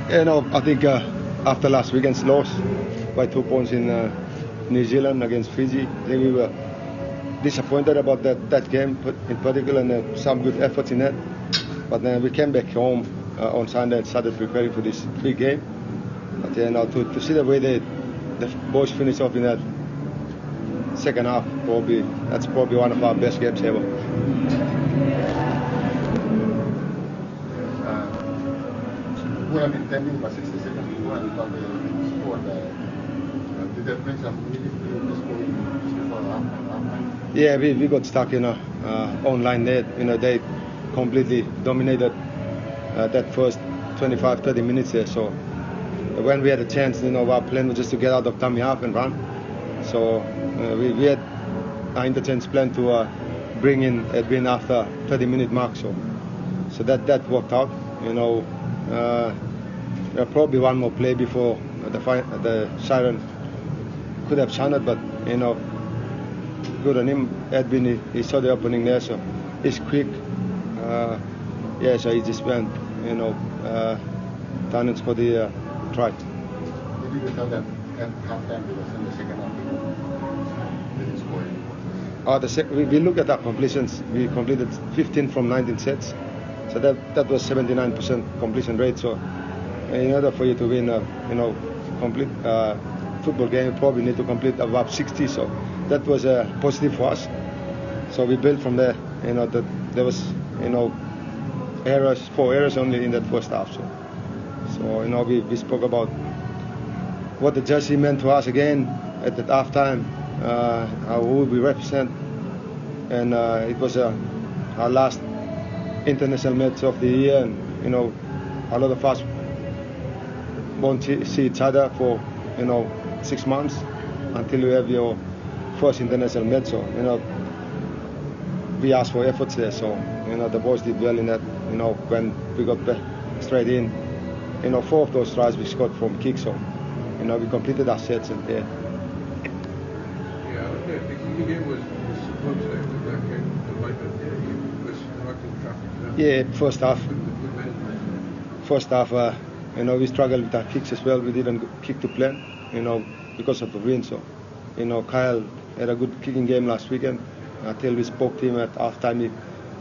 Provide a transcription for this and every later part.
I think after last weekend's loss by 2 points in New Zealand against Fiji, I think we were disappointed about that game in particular, and some good efforts in it. But then we came back home on Sunday and started preparing for this big game. But to see the way the boys finished off in that second half, that's probably one of our best games ever. We have been 10 minutes by 60 seconds before, and we thought they scored. Did that bring some relief to the score just before halftime? Yeah, we got stuck in online net. They completely dominated that first 25-30 minutes there. So when we had a chance, our plan was just to get out of dummy half and run. So we had an interchange plan to bring in Edwin after 30-minute mark. So that worked out. Probably one more play before the siren could have sounded, but good on him. Edwin, he saw the opening there, so he's quick. So he just went, down and scored the try. Did you tell that at halftime it was in the second half? They didn't score. We look at our completions. We completed 15 from 19 sets, so that was 79% completion rate. So in order for you to win a complete football game, you probably need to complete above 60. So that was positive for us. So we built from there. There was 4 errors only in that first half. So we spoke about what the jersey meant to us again at that halftime, who we represent, and it was our last international match of the year, and a lot of us won't see each other for 6 months until you have your first international match. So we asked for efforts there. So the boys did well in that. When we got back straight in, 4 of those tries we scored from kicks. So we completed our sets, and the kicking game was supposed to that game. It was directing traffic. Yeah, first half, we struggled with our kicks as well. We didn't kick to plan, because of the wind. So, Kyle had a good kicking game last weekend. Until we spoke to him at halftime,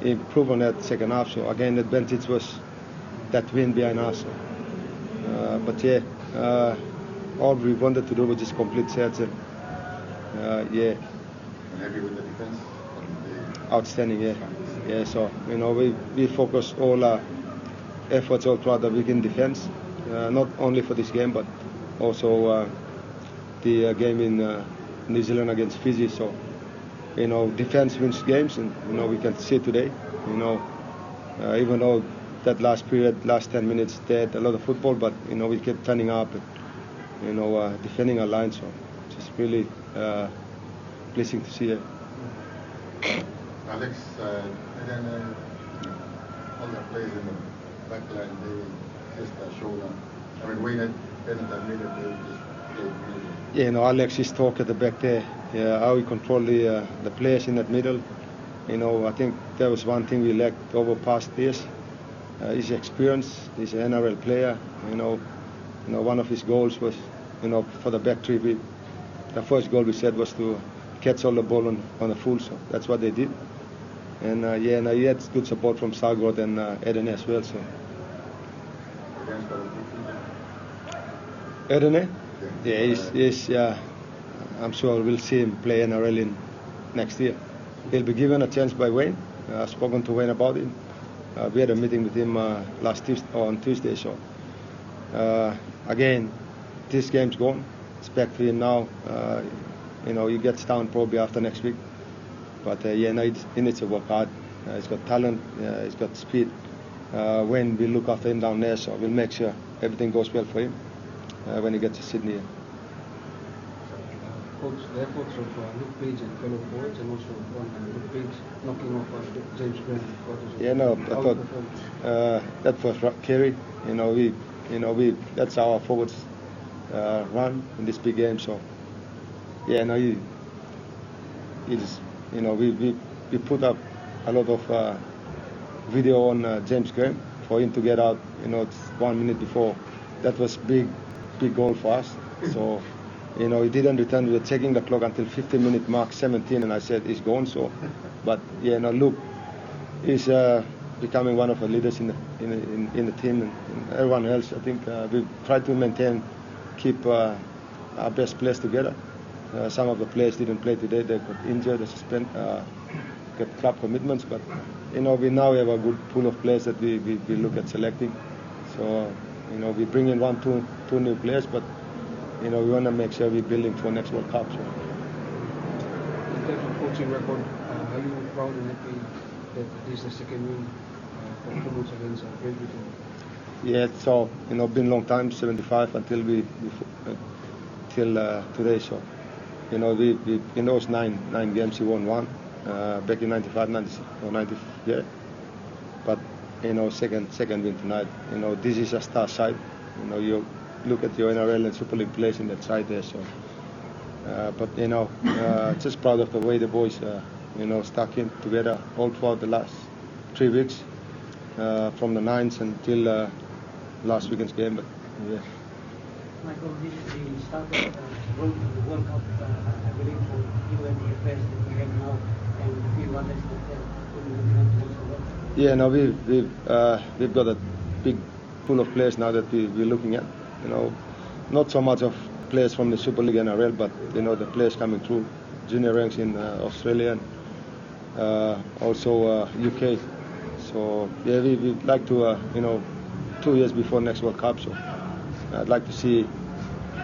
he improved on that second half. So again, the advantage was that wind behind us. All we wanted to do was just complete sets. And happy with the defense? Outstanding, yeah. So we focus all our efforts all throughout the week in defense, not only for this game but also the game in New Zealand against Fiji. So defense wins games, and we can see today. Even though that last period, last 10 minutes, they had a lot of football, but we kept turning up and defending our line. So just really pleasing to see it. Alex, and then all the players in the back line, they just showed up. I mean, Wayne hadn't admitted they just played really. Yeah, Alex is talk at the back there. How he control the players in that middle. I think that was one thing we lacked over past years. His experience. He's an NRL player. One of his goals was, for the back three. The first goal we said was to catch all the ball on the full. So that's what they did. And he had good support from Sargot and Edene as well. So. Edene? Yeah, I'm sure we'll see him play NRL in next year. He'll be given a chance by Wayne. I've spoken to Wayne about it. We had a meeting with him on Tuesday. So again, this game's gone. It's back to him now. He gets down probably after next week. But he needs to work hard. He's got talent. He's got speed. Wayne will look after him down there. So we'll make sure everything goes well for him when he gets to Sydney. Coach, the efforts of Luke Page and fellow forwards, and also Luke Page knocking off James Graham. I thought that was Kerry. That's how our forwards run in this big game. So he just, we put up a lot of video on James Graham for him to get out. It's 1 minute before that was big goal for us. So, he didn't return. We were checking the clock until 15-minute mark, 17, and I said he's gone. So, but Luke is becoming one of the leaders in the team, and everyone else. I think we tried to keep our best players together. Some of the players didn't play today. They got injured, they got club commitments. But we now have a good pool of players that we look at selecting. So we bring in two new players, but we want to make sure we're building for next World Cup. So. In terms of coaching record, are you proud and happy that this is the second win for Kumuls against Great Britain? Yeah, so been a long time, 75 until till today. So we in those nine games we won one back in 95, 96 or 90. Yeah, but second win tonight. This is a star side. You look at your NRL and Super League players in that side there. So, but just proud of the way the boys stuck in together all throughout the last 3 weeks, from the 9th until last weekend's game. But yeah. Michael, this is the start of the World Cup, I believe, for you and the affairs that we have now, and the few others that will be looking at the World Cup. Yeah, no, we've got a big pool of players now that we're looking at. Not so much of players from the Super League and NRL, but the players coming through junior ranks in Australia and also UK. So yeah, we'd like to 2 years before next World Cup. So I'd like to see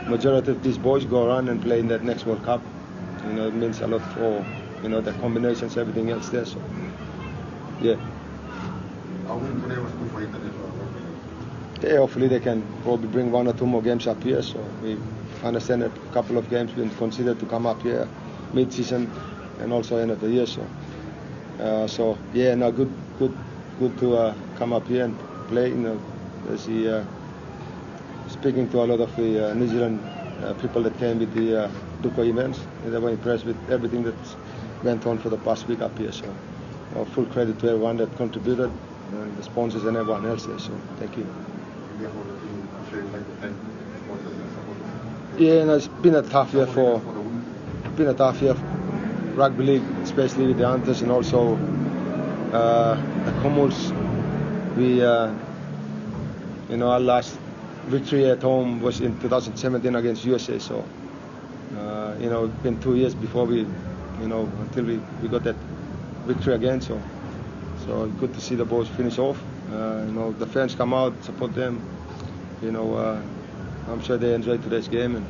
majority of these boys go around and play in that next World Cup. It means a lot for the combinations, everything else there. So yeah. Our win today was good for international. Yeah, hopefully they can probably bring 1 or 2 more games up here. So we understand that a couple of games been considered to come up here mid-season and also end of the year. So yeah, no, good to come up here and play. Speaking to a lot of the New Zealand people that came with the Duco events, they were impressed with everything that went on for the past week up here. So full credit to everyone that contributed, and the sponsors and everyone else there. So thank you. Yeah, it's been a tough year for rugby league, especially with the Hunters and also the Kumuls. We, our last victory at home was in 2017 against USA. So, it's been 2 years before we, until we got that victory again. So good to see the boys finish off. The fans come out, support them. I'm sure they enjoyed today's game, and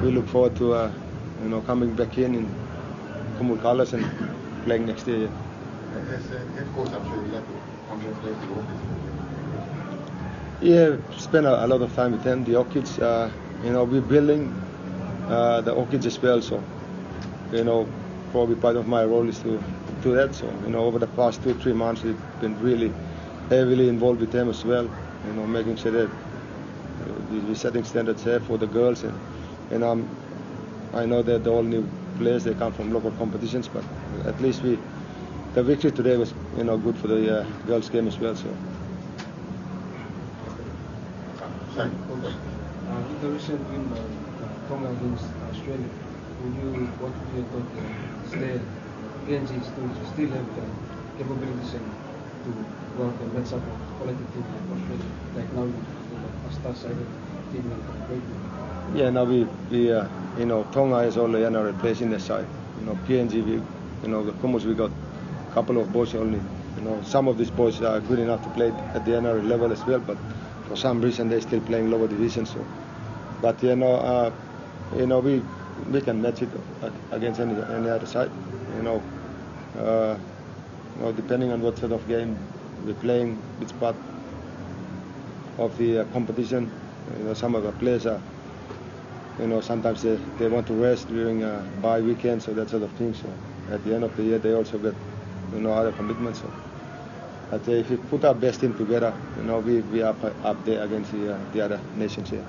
we look forward to coming back in Kumul colours and playing next year. As head coach, I'm sure you like to congratulate the Orchids. Yeah, spent a lot of time with them, the Orchids. We're building the Orchids as well. So, probably part of my role is to do that. So, over the past 2-3 months, we've been really heavily involved with them as well. Making sure that we're setting standards here for the girls, and I know that the all new players, they come from local competitions, but at least the victory today was good for the girls game as well. So. The recent win by Tonga against Australia, what would you thought there? PNG still have the capabilities to go out and match up a quality team like Australia, like now a star-sided team like Great Britain. Yeah, now we Tonga has all the NRL players in their side. PNG, the Kumuls, we got a couple of boys only. Some of these boys are good enough to play at the NRL level as well, but for some reason they're still playing lower division. So, but we can match it against any other side. Depending on what sort of game we're playing, which part of the competition. Some of the players are, sometimes they want to rest during bye weekend, so that sort of thing. So at the end of the year, they also get other commitments. So if we put our best team together, we are up there against the other nations here.